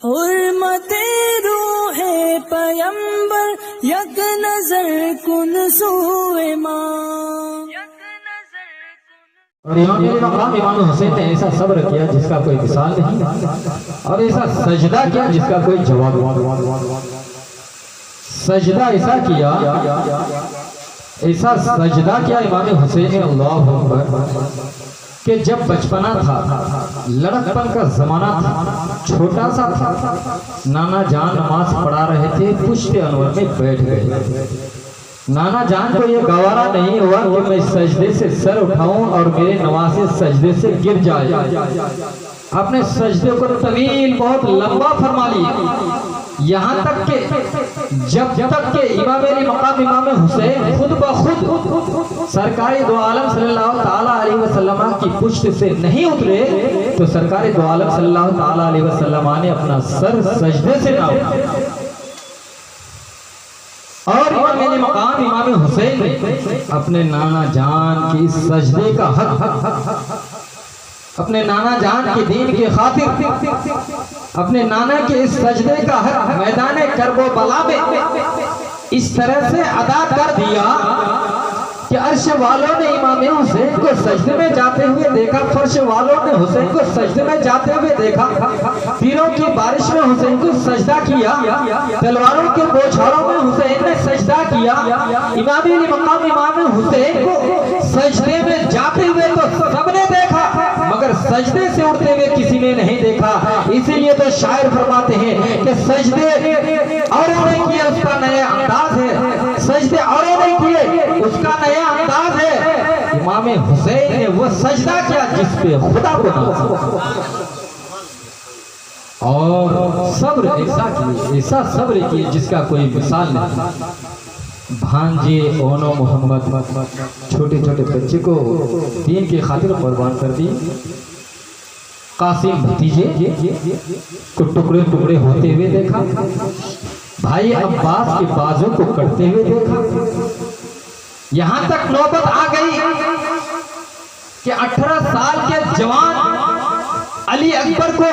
हुर्मते रूहे पैगंबर यक नजर कुन सूए माँ। और इमाम हुसैन ने ऐसा सब्र किया जिसका कोई मिसाल नहीं, और ऐसा सजदा किया जिसका कोई जवाब। सजदा ऐसा किया, ऐसा सजदा किया इमाम हुसैन ने, अल्लाह अकबर, कि जब बचपना था, लड़कपन का जमाना था, छोटा सा था, नाना जान नमाज पढ़ा रहे थे, पुश्ते अनवर में बैठ गए। नाना जान को ये गवारा नहीं हुआ कि मैं सजदे से सर उठाऊं और मेरे नवासे सजदे से गिर जाए। अपने सजदे को तवील बहुत लंबा फरमा लिया, यहाँ तक के जब तक के इमाम हुसैन खुद ब खुद सरकारी दो आलम सल्लल्लाहु ताला अलैहि वसल्लम की पुश्त से नहीं उतरे, तो सरकारी दो आलम सल्लल्लाहु ताला अलैहि वसल्लम ने अपना सर सजदे से ना उठाया। और इमाम हुसैन ने अपने नाना जान की सजदे का हक, अपने नाना जान के दीन के खातिर, अपने नाना के इस सजदे का हक मैदान करबला में इस तरह से अदा कर दिया कि अर्श वालों ने इमाम हुसैन को सजदे में जाते हुए देखा, फर्श वालों ने हुसैन को सजदे में जाते हुए देखा, तीरों की बारिश में हुसैन को सजदा किया, तलवारों के बौछारों में हुसैन ने सजदा किया। इमाम हुसैन को सजदे में जाते हुए तो सबने देखा, मगर सजदे से उठते हुए किसी ने नहीं देखा। इसीलिए तो शायर फरमाते हैं कि सजदे औरों ने किए उसका नया अंदाज है, सजदे औरों ने किए उसका नया अंदाज है। इमाम हुसैन ने वो सजदा किया जिस पे खुदा को और सब्र ऐसा किए, ऐसा सब्र किए जिसका कोई मिसाल नहीं। भांजे ओनो मोहम्मद छोटे छोटे बच्चे को दीन की खातिर कुर्बान कर दी। कासिम भतीजे को टुकड़े टुकड़े होते हुए देखा, भाई अब्बास के बाजों को कटते हुए देखा। यहां तक नौबत आ गई कि 18 साल के जवान अली अकबर को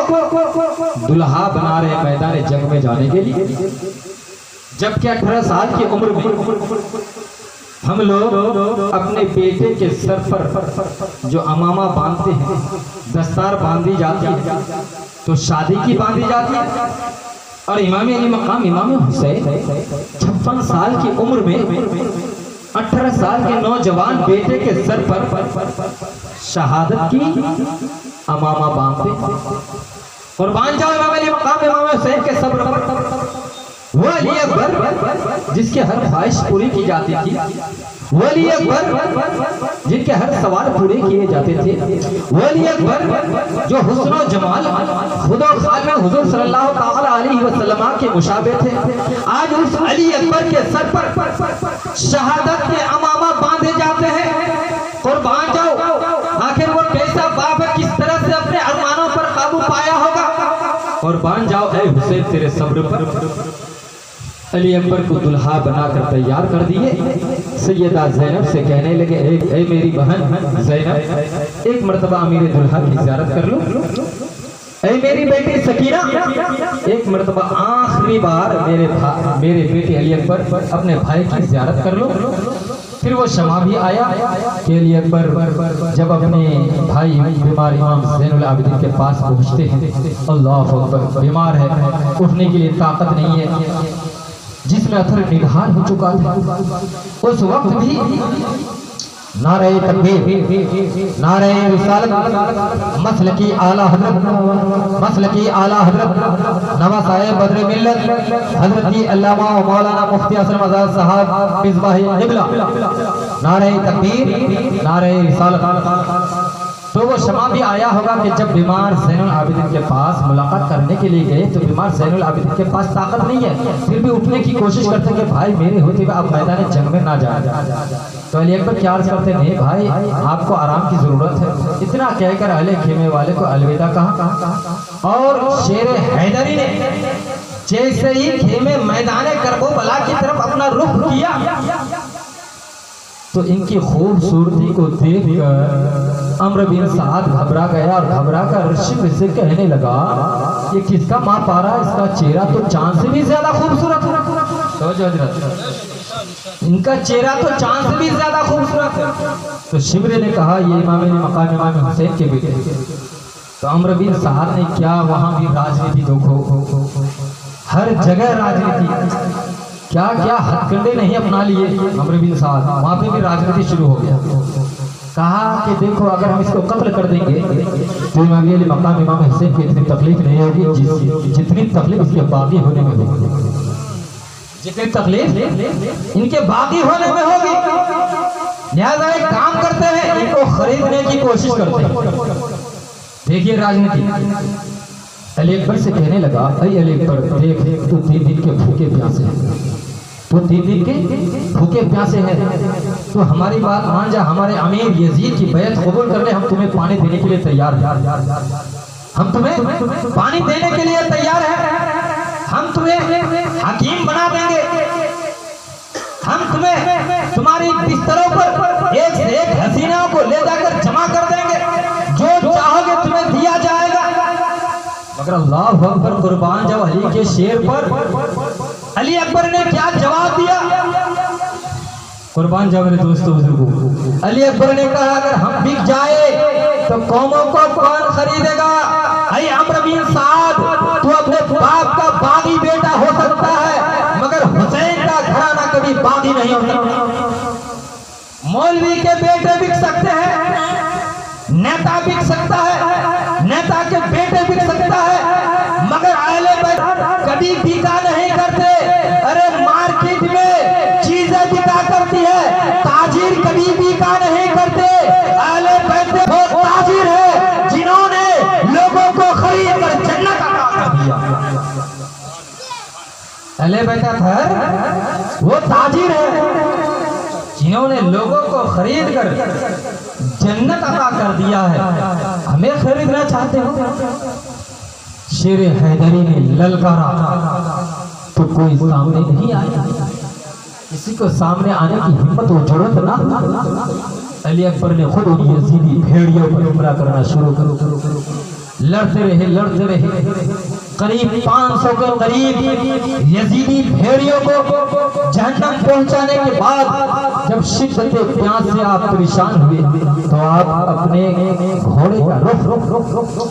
दुल्हा बना रहे मैदान जंग में जाने के लिए, जबकि 18 साल की उम्र में हम लोग अपने बेटे के सर पर जो अमामा बांधते हैं, दस्तार बांधी जाती है, तो शादी की बांधी जाती है। और इमाम हुसैन 56 साल की उम्र में 18 साल के नौजवान बेटे के सर पर शहादत की अमामा बांधते। और बांध जाओ इमाम हुसैन के सब्र पर। वो अली अकबर जिसके हर ख्वाहिश पूरी की जाती थी, वो अली अकबर जिनके हर सवाल पूरे किए जाते थे, वो अली अकबर जो हुस्न और जमाल खुद और खाल में हुजूर सल्लल्लाहु ताला अलैहि वसल्लम के मुशाबे थे, आज उस अली अकबर के सर पर शहादत के अमामा बांधे जाते हैं। कुर्बान जाओ, आखिर वो कैसा बाप है, किस तरह से अपने अरमानों पर काबू पाया होगा। कुर्बान जाओ ऐ हुसैन तेरे सब्र पर। अली अकबर को दुल्हा बनाकर तैयार कर दिए। सैयदा ज़ैनब से कहने लगे, ए मेरी बहन ज़ैनब, एक मर्तबा अमीर दुल्हा की ज़ियारत कर लो। ए मेरी बेटी सकीना, एक मर्तबा आखिरी बार मेरे बेटे अली अकबर अपने भाई की ज़ियारत कर लो। फिर वो शमा भी आया कि अली अकबर जब अपने भाई बीमार इमाम ज़ैनुल आबिदीन के पास पहुँचते हैं, अल्लाह अकबर, बीमार है, उठने के लिए ताकत नहीं है, जिसमें अथर निधान हो चुका था। उस वक्त भी नारे तकबीर, नारे रिसालत, मसलकी आला हजरत नवा साहिब बद्र मिल्लत हजरत अल्लामा मौलाना मुफ्ती असलम आजाद साहब मिसबाह क़िबला, नारे तकबीर, नारे रिसालत। तो वो शमा भी आया होगा कि जब बीमार ज़ैनुल आबिदीन के पास मुलाकात करने के लिए गए, तो बीमार ज़ैनुल आबिदीन के पास ताकत नहीं है, फिर भी उठने की कोशिश करते कि भाई मेरे होते हुए आप मैदान जंग में ना जाए। तो अली अकबर क्या अर्ज करते, नहीं भाई आपको आराम की जरूरत है। इतना कहकर अहले खेमे वाले को अलविदा कहा। और शेर हैदरी ने जैसे ही खेमे मैदान करबला की तरफ अपना रुख किया, तो इनकी खूबसूरती को देखकर अम्र बिन साद घबरा गया और घबरा कर शिव से कहने लगा, ये किसका माँ पा रहा है? इसका चेहरा तो चांद से भी ज्यादा खूबसूरत है। इनका चेहरा तो चांद से भी ज्यादा खूबसूरत है। तो शिवरे ने कहा, ये इमाम मकाम इमाम हुसैन के बेटे। तो अम्र बिन साद ने क्या वहां भी राजनीति देखो, हर जगह राजनीति, क्या क्या हथकंडे नहीं अपना लिए अम्र बिन साद, वहां पे भी राजनीति शुरू हो गया। कहा कि देखो अगर हम इसको कत्ल कर देंगे तो मकाम इमाम हुसैन को इतनी तकलीफ नहीं होगी जितनी तकलीफ इसके बागी होने में होगी, जितनी तकलीफ इनके बागी होने में होगी। लिहाजा एक काम करते हैं, इनको खरीदने की कोशिश करते हैं। देखिए राजनीति। अली अकबर से कहने लगा, अरे अली अकबर देख, तू 3 दिन के भूखे प्यासे हैं, तो 3 दिन के भूखे प्यासे हैं, तो हमारी बात मान जा। हमारे अमीर यजीद की बैत कबूल कर ले, हम तुम्हें पानी देने के लिए तैयार हैं। हम तुम्हें पानी देने के लिए तैयार हैं। हम तुम्हें हकीम बना देंगे। हम तुम्हें तुम्हारी बिस्तरों पर एक से एक हसीनाओं को ले जाकर जमा कर देंगे, जो चाहोगे तुम्हें दिया जाएगा। मगर अल्लाह अकबर, कुर्बान जब अली के शेर पर अली अकबर ने क्या जवाब दिया? कुर्बान जाओ मेरे दोस्तों बुजुर्गों, अली अकबर ने कहा, अगर हम बिक जाए तो कौमों को कौन खरीदेगा? अरे अम्र बिन साद, तू अपने बाप का बागी बेटा हो सकता है, मगर हुसैन का घराना कभी बागी नहीं होता। मौलवी के बेटे बिक सकते हैं, नेता बिक सकता है, नेता के बेटे बिक सकता है, मगर अहले बैत कभी बिका नहीं करते। अरे मार्केट में चीजें बिका करती है, ताजिर कभी बिका नहीं करते। अहले बैत वो ताजिर है जिन्होंने लोगों को खरीद कर जन्नत अता कर दिया। अहले बैत है वो ताजिर है जिन्होंने लोगों को खरीद कर जन्नत अता कर दिया है। हमें खरीदना चाहते हो? शेर हैदरी ने ललकारा तो कोई सामने नहीं आया, किसी को सामने आने की हिम्मत और जरूरत ना। अली अकबर ने खुद उन यजीदी भेड़ियों पर हमला करना शुरू करो। लड़ते रहे, करीब 500 के करीब यजीदी भेड़ियों को जहन्नम पहुंचाने के बाद जब शिद्दत प्यास से आप परेशान हुए तो आप अपने घोड़े का रुख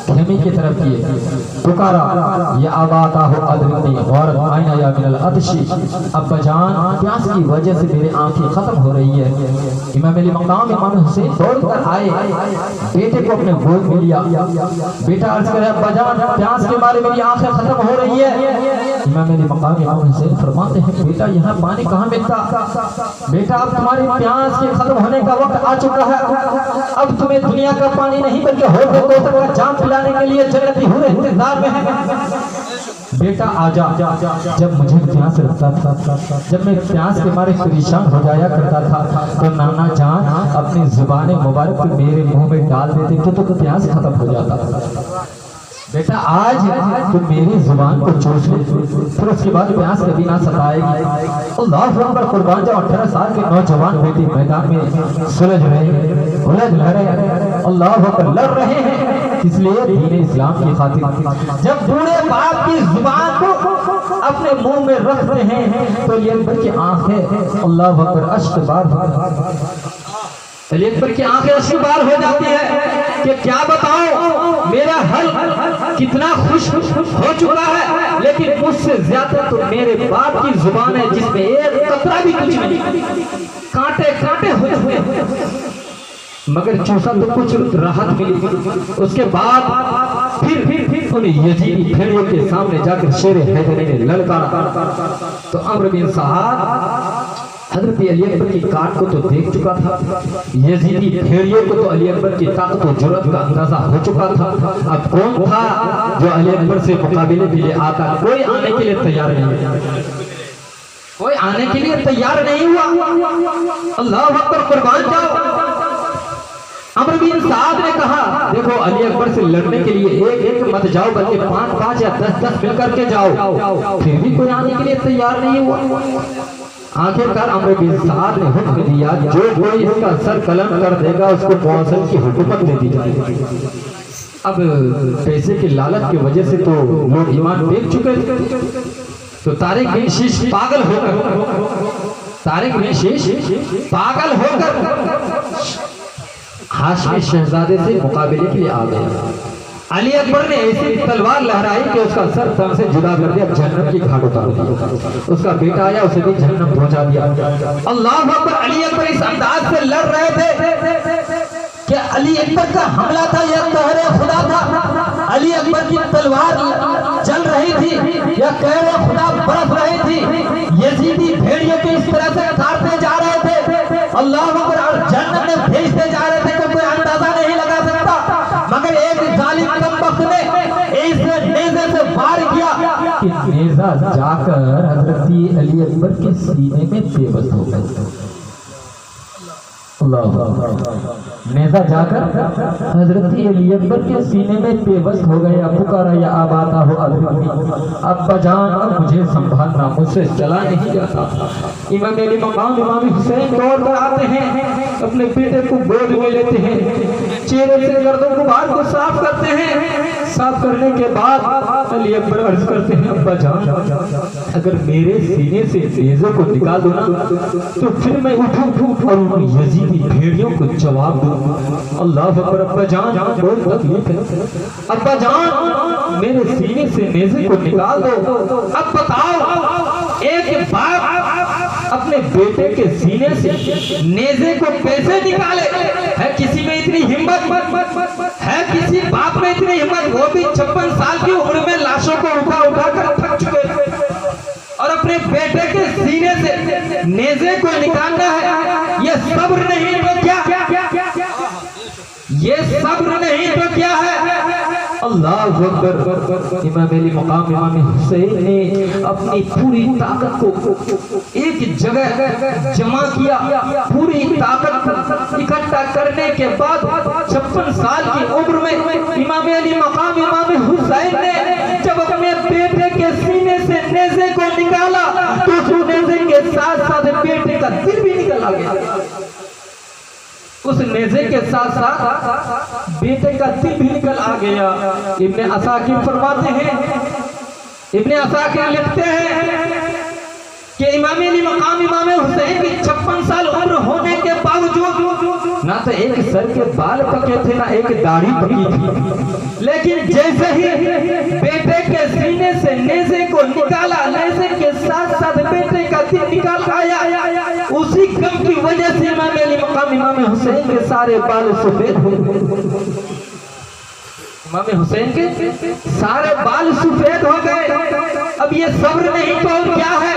खेमे की तरफ किए, पुकारा, या आबाता हो अदरनी गौरत आईना या मिनल अतशी, अब्बा जान प्यास की वजह से मेरी आंखें खत्म हो रही है। इमाम अली मकाम इमाम हुसैन दौड़कर आए, बेटे को अपने गोद में लिया। बेटा अर्ज करे, अब्बा जान प्यास के मारे मेरी आंखें खत्म हो रही है। इमाम अली मकाम इमाम हुसैन फरमाते हैं, बेटा यहाँ पानी कहाँ मिलता? बेटा अब तुम्हारी प्यास के खत्म होने का वक्त आ चुका है। अब तुम्हें दुनिया का पानी नहीं बल्कि होठों का जाम पिलाने के लिए जन्नती हूर इंतजार में है। बेटा आजा, जब मुझे प्यास लगता था, जब मैं प्यास के मारे परेशान हो जाया करता था तो नाना जान अपनी जुबान मुबारक मेरे मुंह में डाल देते तो प्यास खत्म हो जाता था। बेटा आज तुम मेरी जुबान को चूस ले, फिर उसके बाद प्यास कभी ना सताएगी। अल्लाह अकबर। कुर्बान जाओ, 18 साल के नौजवान बेटे मैदान में सुलझ रहे, अल्लाह अकबर, लड़ रहे हैं, इसलिए दीन इस्लाम की खातिर। जब बूढ़े बाप की जुबान को अपने मुंह में रखते हैं तो ये अकबर की आंखें अल्लाह अकबर अश्क बार अली अकबर की आंखें अश्कबार हो जाती है कि क्या बताऊं, मेरा हल कितना खुश हो चुका है, लेकिन मुझसे ज्यादा तो मेरे बाप की जुबान है जिसमें एक कतरा भी कुछ नहीं, कांटे कांटे हुए। मगर चूसा तो कुछ राहत मिली। उसके बाद फिर उन यजीदी भेड़ियों के सामने जाकर शेर हैदरी ने ललकारा तो अम्र बिन साद हजरत अली अकबर की काट को तो देख चुका था, यजीदी भेड़ियों को तो अली अकबर की ताकत और जुर्रत का अंदाजा हो चुका था। अब कौन था जो अली अकबर से मुकाबले के लिए आता? कोई आने के लिए तैयार नहीं, कोई आने के लिए तैयार नहीं हुआ। अल्लाह अकबर। कुर्बान जाओ। अम्र बिन साद ने कहा, देखो अली अकबर से लड़ने के लिए एक मत जाओ बल्कि 5-5 या 10-10 मिलकर के जाओ। फिर भी कोई आने के लिए तैयार नहीं हुआ। आखिरकार अमर बिन साद ने हुक्म दिया, जो कोई इसका सर कलम कर देगा उसको मौसम की हुकूमत दे दी जाएगी। अब पैसे के लालच की वजह से तो लोग ईमान बेच चुके थे। तो तारिक बिन शीश पागल होकर हाशमी शहजादे से मुकाबले के लिए आ गया। अली अकबर ने ऐसी तलवार लहराई कि उसका सर तन से जुदा कर दिया, जहन्नम की घाट उतार दिया। उसका बेटा आया, उसे भी जहन्नम पहुंचा दिया। अल्लाह अकबर। अली अकबर इस अंदाज से लड़ रहे थे कि अली अकबर का हमला था, यह कहरे खुदा था। अली अकबर की तलवार चल रही थी, यह कहरे खुदा बरस रही थी। यजीदी भेड़ियों को इस तरह से काटते जा रहे थे। अल्लाह अकबर। और जहन्नम में भेजते जा रहे थे कि कोई अंदाजा नहीं लगा सकता। मगर एक जालिम कमबख्त ने इस नेज़े से वार किया कि नेज़ा जाकर हज़रत अली अकबर के सीने में बेबस हो गया। नेज़ा जाकर हजरत अली अकबर के सीने में बेबस हो गया। पुकारा, या आबाता हो अदरनी, अब्बा जान अब मुझे संभालना, मुझसे चला नहीं जाता। इमाम अली मकाम इमाम हुसैन दौड़ कर आते हैं, अपने बेटे को गोद में लेते हैं, चेहरे से गर्दन गुबार को साफ करते हैं। साफ करने के बाद अली अकबर अर्ज करते हैं, अब्बा जान अगर मेरे सीने से नेज़े को निकाल दो ना, तो फिर मैं उठूं और उन यजीदी भेड़ियों को जवाब दूं। अल्लाह अकबर। अब्बा जान बहुत तकलीफ है, अब्बा जान मेरे सीने से नेज़े को निकाल दो। अब बताओ, एक बाप अपने बेटे के सीने से नेज़े को कैसे निकाले? है किसी में इतनी हिम्मत? है किसी बाप में इतनी हिम्मत? वो भी 56 साल की उम्र में लाशों को उठा कर थक चुके और अपने बेटे के सीने से नेज़े को निकालना है। ये सब्र नहीं तो क्या? ये सब्र नहीं तो क्या है? अल्लाह अकबर। इमाम अली मकाम इमाम हुसैन ने अपनी पूरी ताकत को एक जगह जमा किया। पूरी ताकत इकट्ठा करने के बाद 56 साल की उम्र में इमाम अली मकाम इमाम हुसैन ने जब अपने बेटे के सीने से नेज़े को निकाला तो उस नेज़े के साथ साथ बेटे का दिल भी निकल आ गया। उस नेज़े के साथ साथ बेटे का दिल भी निकल आ गया। इब्ने असाकिर फरमाते हैं, इब्ने असाकिर लिखते हैं कि इमाम अली मकाम इमाम हुसैन की 56 साल उम्र होने के बावजूद ना तो एक सर के बाल पके थे, ना एक दाढ़ी पकी थी। लेकिन जैसे ही बेटे के सीने से नेज़े को निकाला, नेज़े के साथ साथ बेटे का दिल निकाल आया। उसी गम की वजह से इमाम अली मकाम इमाम हुसैन के सारे बाल सफेद हो गए। इमाम हुसैन के सारे बाल सफेद हो गए। अब ये सब्र नहीं तो और क्या है?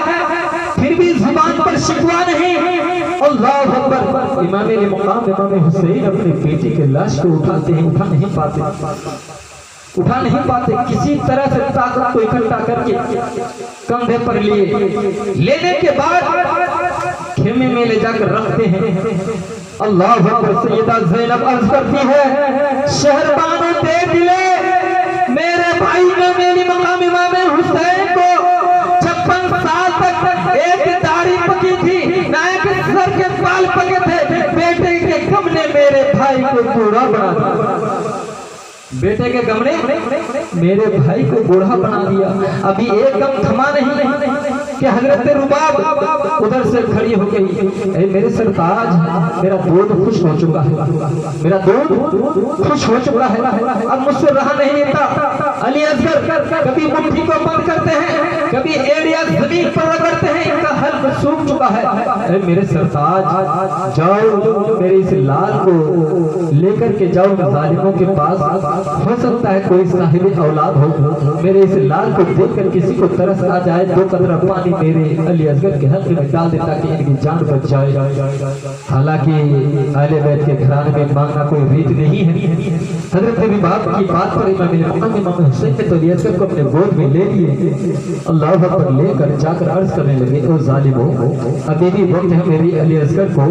फिर भी जुबान पर शिकवा नहीं। अल्लाह अकबर। इमाम अली मकाम इमाम हुसैन अपने बेटे के लाश को उठाते हैं, उठा नहीं पाते। किसी तरह से ताकत को इकट्ठा करके कंधे पर लेने के बाद खेमे में ले जाकर रखते हैं। अल्लाह अकबर। सैयदा ज़ैनब अर्ज करती है, शहरबानो देख ले मेरे भाई ने मेरी मकाम इमाम हुसैन को 56 साल तक एक दाढ़ी पकी थी, ना एक सर के बाल पके थे। बेटे के गम ने मेरे भाई को बूढ़ा बना दिया। बेटे के गम ने मेरे भाई को बूढ़ा बना दिया। अभी एक गम थमा नहीं कि हजरत रुबाब उधर से खड़ी हो गई। मेरे सरताज, मेरा दूध खुश हो चुका है, मेरा दूध खुश हो चुका है, अब मुझसे रहा नहीं जाता। अली असगर कभी मुट्ठी को बंद करते हैं, कभी एड़िया जमीन पर रगड़ते हैं, इनका हल्क सूख चुका है। मेरे सरताज, जाओ मेरे इस लाल को लेकर के जाओ जालिमों के पास, हो सकता है कोई साहिब औलाद हो, मेरे इस लाल को देखकर किसी को तरस आ जाए, 2 कतरा पानी मेरे अली असगर के हल्के में डाल दे ताकि इनकी जान बच जाए। हालांकि अहले बैत के घराने में मांगना कोई रीत नहीं है, हजरत अबी बाप की बात पर इमाम हुसैन ने तो अली असगर को अपने गोद में ले लिए, अल्लाह अकबर लेकर जाकर अर्ज करने लगे, ओ जालिमो, अभी भी वक्त है मेरी अली असगर को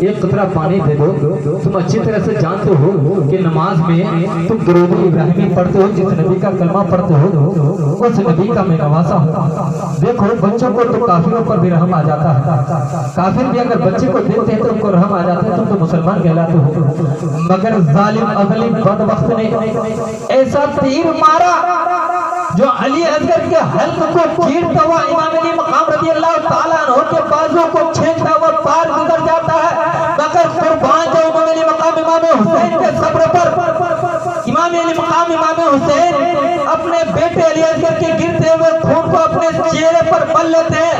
एक कतरा पानी दे दो। तुम अच्छी तरह से जानते हो कि नमाज में तुम दुरूद इब्राहिमी पढ़ते हो, जिस नबी का कलमा पढ़ते हो उस नबी का मैं नवासा हूँ। देखो बच्चों को तो काफिरों पर भी रहम आ जाता है, काफिर भी अगर बच्चे को देखते हैं तो उनको रहम आ जाता है, तुम तो मुसलमान कहलाते हो। मगर जालिम अगली बदबख्त ने ऐसा तीर मारा जो अली असगर के हल्क को चीरता हुआ इमाम अली मकाम रज़ी अल्लाह ताला अन्हु के बाजू को छेदता हुआ पार गुजर जाता है। मगर कुर्बान जो इमाम अली मकाम इमाम हुसैन के सब्र पर इमाम अली मकाम इमाम हुसैन अपने बेटे अली असगर के गिरते हुए खून को अपने चेहरे पर मल लेते हैं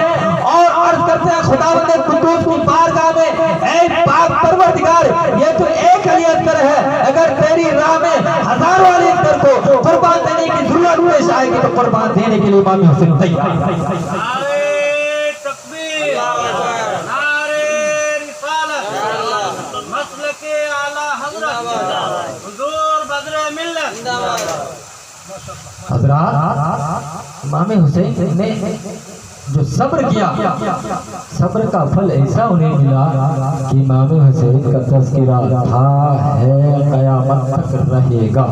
और अर्ज करते हैं, खुदावंद कुद्दूस की बारगाह में, ऐ पाक परवरदिगार, ये तो एक अली असगर है, अगर तेरी राह में हजारों अली असगर को कुर्बान देने की जरूरत पेश आएगी तो कुर्बान देने के लिए इमाम हुसैन तैयार। नारे तकबीर, नारे रिसालत, मसलके आला हज़रत, हुजूर बदरे मिल्लत। हज़रात, इमाम हुसैन ने जो सब्र किया, सब्र का फल ऐसा उन्हें मिला कि इमाम हुसैन का तज़किरा था है, क़यामत तक रहेगा।